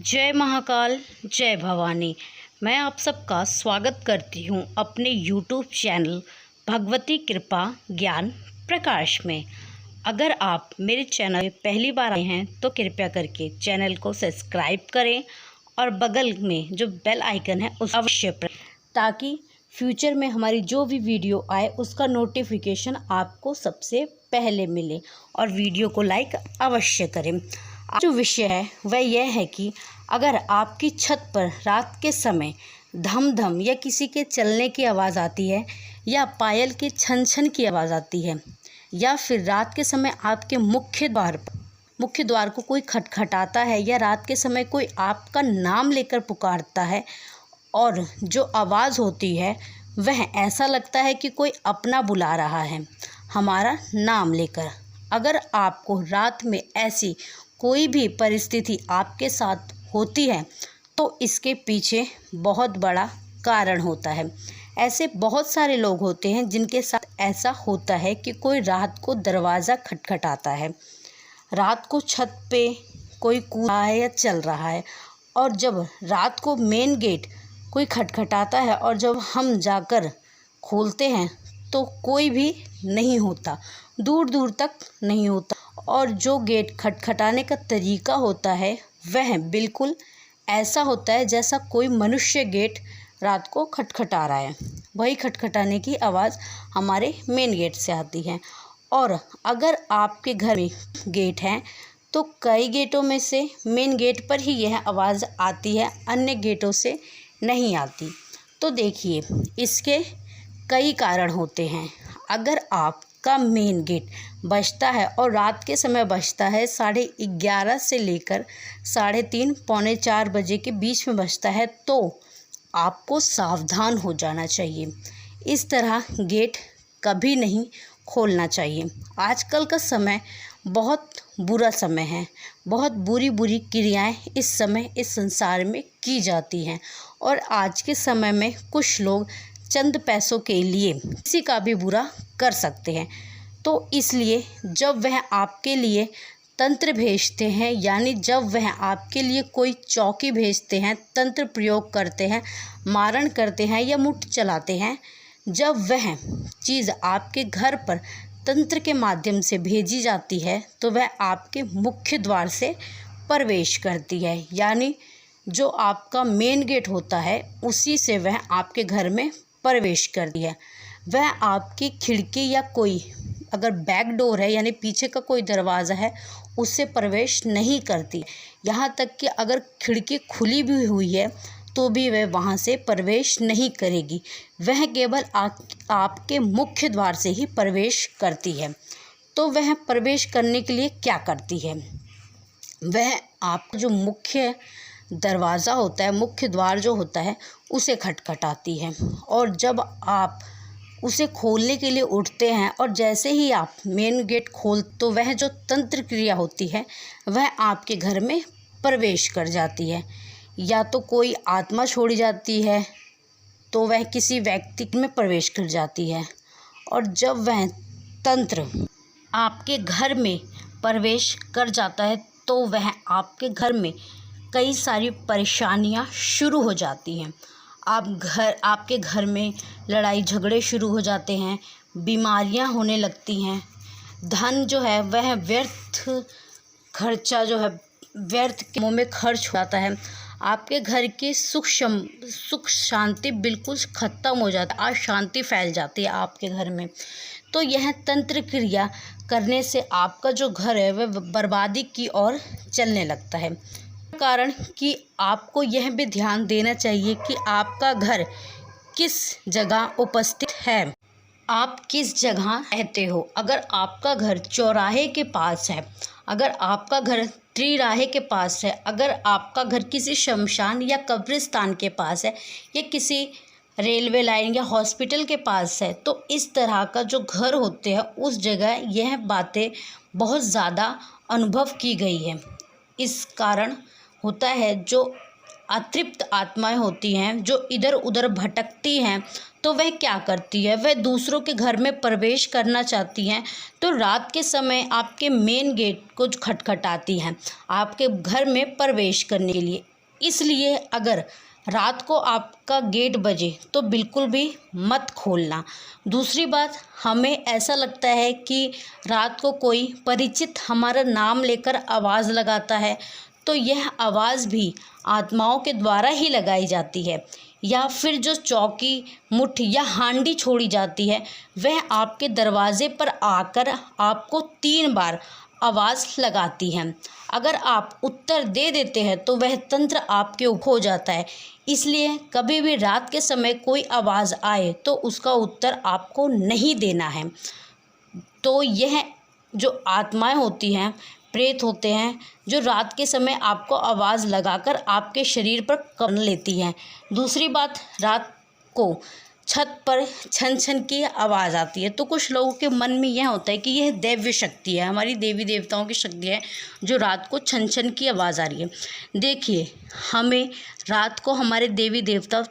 जय महाकाल, जय भवानी। मैं आप सबका स्वागत करती हूँ अपने YouTube चैनल भगवती कृपा ज्ञान प्रकाश में। अगर आप मेरे चैनल में पहली बार आए हैं तो कृपया करके चैनल को सब्सक्राइब करें और बगल में जो बेल आइकन है उस अवश्य प्रेस, ताकि फ्यूचर में हमारी जो भी वीडियो आए उसका नोटिफिकेशन आपको सबसे पहले मिले। और वीडियो को लाइक अवश्य करें। आज जो विषय है वह यह है कि अगर आपकी छत पर रात के समय धम धम या किसी के चलने की आवाज़ आती है, या पायल के छन छन की आवाज़ आती है, या फिर रात के समय आपके मुख्य द्वार को कोई खटखटाता है, या रात के समय कोई आपका नाम लेकर पुकारता है और जो आवाज़ होती है वह ऐसा लगता है कि कोई अपना बुला रहा है हमारा नाम लेकर। अगर आपको रात में ऐसी कोई भी परिस्थिति आपके साथ होती है तो इसके पीछे बहुत बड़ा कारण होता है। ऐसे बहुत सारे लोग होते हैं जिनके साथ ऐसा होता है कि कोई रात को दरवाज़ा खटखटाता है, रात को छत पे कोई कूद रहा है या चल रहा है, और जब रात को मेन गेट कोई खटखटाता है और जब हम जाकर खोलते हैं तो कोई भी नहीं होता, दूर दूर तक नहीं होता। और जो गेट खटखटाने का तरीका होता है वह बिल्कुल ऐसा होता है जैसा कोई मनुष्य गेट रात को खटखटा रहा है। वही खटखटाने की आवाज़ हमारे मेन गेट से आती है। और अगर आपके घर में गेट हैं तो कई गेटों में से मेन गेट पर ही यह आवाज़ आती है, अन्य गेटों से नहीं आती। तो देखिए, इसके कई कारण होते हैं। अगर आपका मेन गेट बजता है और रात के समय बजता है 11:30 से लेकर 3:30 पौने 4 बजे के बीच में बजता है, तो आपको सावधान हो जाना चाहिए। इस तरह गेट कभी नहीं खोलना चाहिए। आजकल का समय बहुत बुरा समय है, बहुत बुरी बुरी क्रियाएं इस समय इस संसार में की जाती हैं। और आज के समय में कुछ लोग चंद पैसों के लिए किसी का भी बुरा कर सकते हैं। तो इसलिए जब वह आपके लिए तंत्र भेजते हैं, यानी जब वह आपके लिए कोई चौकी भेजते हैं, तंत्र प्रयोग करते हैं, मारण करते हैं या मुठ चलाते हैं, जब वह चीज़ आपके घर पर तंत्र के माध्यम से भेजी जाती है तो वह आपके मुख्य द्वार से प्रवेश करती है। यानी जो आपका मेन गेट होता है उसी से वह आपके घर में प्रवेश करती है। वह आपकी खिड़की या कोई अगर बैक डोर है यानी पीछे का कोई दरवाज़ा है उससे प्रवेश नहीं करती। यहाँ तक कि अगर खिड़की खुली भी हुई है तो भी वह वहाँ से प्रवेश नहीं करेगी। वह केवल आपके मुख्य द्वार से ही प्रवेश करती है। तो वह प्रवेश करने के लिए क्या करती है, वह आपका जो मुख्य दरवाज़ा होता है, मुख्य द्वार जो होता है, उसे खटखटाती है। और जब आप उसे खोलने के लिए उठते हैं और जैसे ही आप मेन गेट खोल तो वह जो तंत्र क्रिया होती है वह आपके घर में प्रवेश कर जाती है। या तो कोई आत्मा छोड़ी जाती है तो वह किसी व्यक्ति में प्रवेश कर जाती है। और जब वह तंत्र आपके घर में प्रवेश कर जाता है तो वह आपके घर में कई सारी परेशानियां शुरू हो जाती हैं। आपके घर में लड़ाई झगड़े शुरू हो जाते हैं, बीमारियां होने लगती हैं, धन जो है वह व्यर्थ खर्चा जो है व्यर्थ के मुँह में खर्च हो जाता है। आपके घर की सुख शांति बिल्कुल ख़त्म हो जाता है, अशांति फैल जाती है आपके घर में। तो यह तंत्र क्रिया करने से आपका जो घर है वह बर्बादी की ओर चलने लगता है। कारण कि आपको यह भी ध्यान देना चाहिए कि आपका घर किस जगह उपस्थित है, आप किस जगह रहते हो। अगर आपका घर चौराहे के पास है, अगर आपका घर त्रिराहे के पास है, अगर आपका घर किसी शमशान या कब्रिस्तान के पास है, या किसी रेलवे लाइन या हॉस्पिटल के पास है, तो इस तरह का जो घर होते हैं उस जगह यह बातें बहुत ज़्यादा अनुभव की गई है। इस कारण होता है जो अतृप्त आत्माएं होती हैं जो इधर उधर भटकती हैं, तो वह क्या करती है, वह दूसरों के घर में प्रवेश करना चाहती हैं। तो रात के समय आपके मेन गेट को खटखटाती हैं आपके घर में प्रवेश करने के लिए। इसलिए अगर रात को आपका गेट बजे तो बिल्कुल भी मत खोलना। दूसरी बात, हमें ऐसा लगता है कि रात को कोई परिचित हमारा नाम लेकर आवाज़ लगाता है, तो यह आवाज़ भी आत्माओं के द्वारा ही लगाई जाती है। या फिर जो चौकी, मुठ या हांडी छोड़ी जाती है, वह आपके दरवाजे पर आकर आपको 3 बार आवाज़ लगाती है। अगर आप उत्तर दे देते हैं तो वह तंत्र आपके ऊपर हो जाता है। इसलिए कभी भी रात के समय कोई आवाज़ आए तो उसका उत्तर आपको नहीं देना है। तो यह जो आत्माएं होती हैं, प्रेत होते हैं, जो रात के समय आपको आवाज़ लगाकर आपके शरीर पर कर लेती हैं। दूसरी बात, रात को छत पर छन छन की आवाज़ आती है, तो कुछ लोगों के मन में यह होता है कि यह दैव्य शक्ति है, हमारी देवी देवताओं की शक्ति है जो रात को छन छन की आवाज़ आ रही है। देखिए, हमें रात को हमारे देवी देवता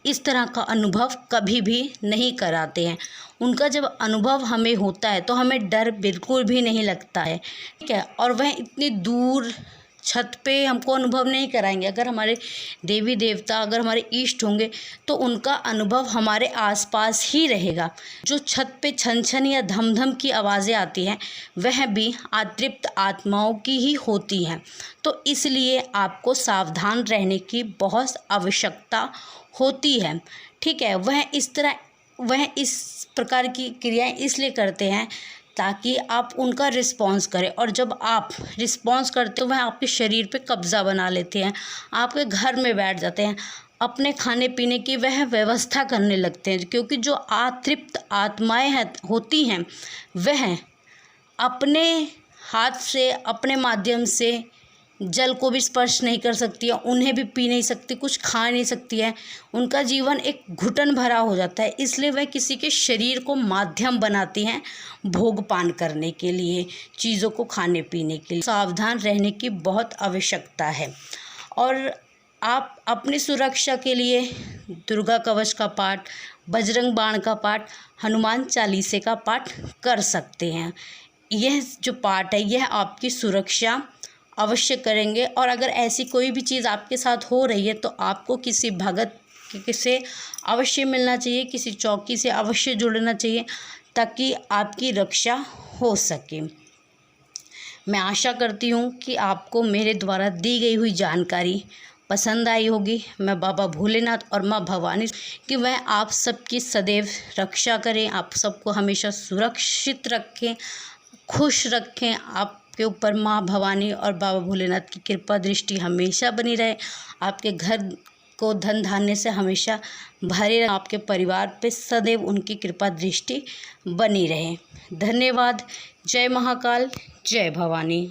इस तरह का अनुभव कभी भी नहीं कराते हैं। उनका जब अनुभव हमें होता है तो हमें डर बिल्कुल भी नहीं लगता है, ठीक है। और वह इतनी दूर छत पे हमको अनुभव नहीं कराएंगे। अगर हमारे देवी देवता, अगर हमारे इष्ट होंगे तो उनका अनुभव हमारे आसपास ही रहेगा। जो छत पे छन छन या धम धम की आवाज़ें आती हैं, वह भी अतृप्त आत्माओं की ही होती हैं। तो इसलिए आपको सावधान रहने की बहुत आवश्यकता होती है, ठीक है। वह इस प्रकार की क्रियाएं इसलिए करते हैं ताकि आप उनका रिस्पॉन्स करें, और जब आप रिस्पॉन्स करते हो वह आपके शरीर पे कब्ज़ा बना लेते हैं, आपके घर में बैठ जाते हैं, अपने खाने पीने की वह व्यवस्था करने लगते हैं। क्योंकि जो अतृप्त आत्माएं होती हैं, वह अपने हाथ से, अपने माध्यम से जल को भी स्पर्श नहीं कर सकती है, उन्हें भी पी नहीं सकती, कुछ खा नहीं सकती है। उनका जीवन एक घुटन भरा हो जाता है। इसलिए वह किसी के शरीर को माध्यम बनाती हैं भोगपान करने के लिए, चीज़ों को खाने पीने के लिए। सावधान रहने की बहुत आवश्यकता है। और आप अपनी सुरक्षा के लिए दुर्गा कवच का पाठ, बजरंग बाण का पाठ, हनुमान चालीसे का पाठ कर सकते हैं। यह जो पाठ है, यह आपकी सुरक्षा अवश्य करेंगे। और अगर ऐसी कोई भी चीज़ आपके साथ हो रही है तो आपको किसी भगत से अवश्य मिलना चाहिए, किसी चौकी से अवश्य जुड़ना चाहिए, ताकि आपकी रक्षा हो सके। मैं आशा करती हूँ कि आपको मेरे द्वारा दी गई हुई जानकारी पसंद आई होगी। मैं बाबा भोलेनाथ और माँ भवानी कि वह आप सबकी सदैव रक्षा करें, आप सबको हमेशा सुरक्षित रखें, खुश रखें। आपके ऊपर माँ भवानी और बाबा भोलेनाथ की कृपा दृष्टि हमेशा बनी रहे। आपके घर को धन धान्य से हमेशा भरे रहे, आपके परिवार पे सदैव उनकी कृपा दृष्टि बनी रहे। धन्यवाद। जय महाकाल, जय भवानी।